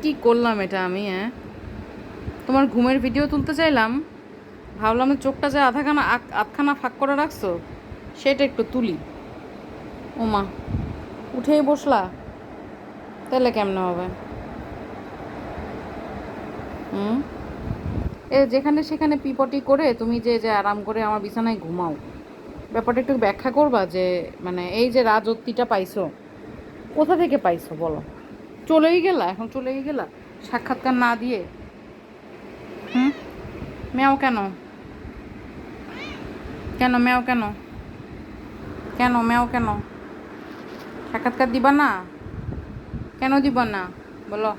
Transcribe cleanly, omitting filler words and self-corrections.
কি করলাম এটা আমি? হ্যাঁ, তোমার ঘুমের ভিডিও তুলতে চাইলাম, ভাবলাম চোখটা যে আধখানা ফাঁক করে রাখছো সেটা একটু তুলি। ওমা, উঠেই বসলা, তাহলে কেমনে হবে? হুম, এ যেখানে সেখানে পিপটি করে তুমি যে যে আরাম করে আমার বিছানায় ঘুমাও, ব্যাপারটা একটু ব্যাখ্যা করবা যে মানে এই যে রাজত্বটা পাইছো কোথা থেকে পাইছো বলো? চলেই গেলা, এখন চলেই গেলা সাক্ষাৎকার না দিয়ে। হুম, ম্যাও কেন? কেন ম্যাও কেন? কেন ম্যাও কেন? সাক্ষাৎকার দিবা না? কেন দিবা না বলো?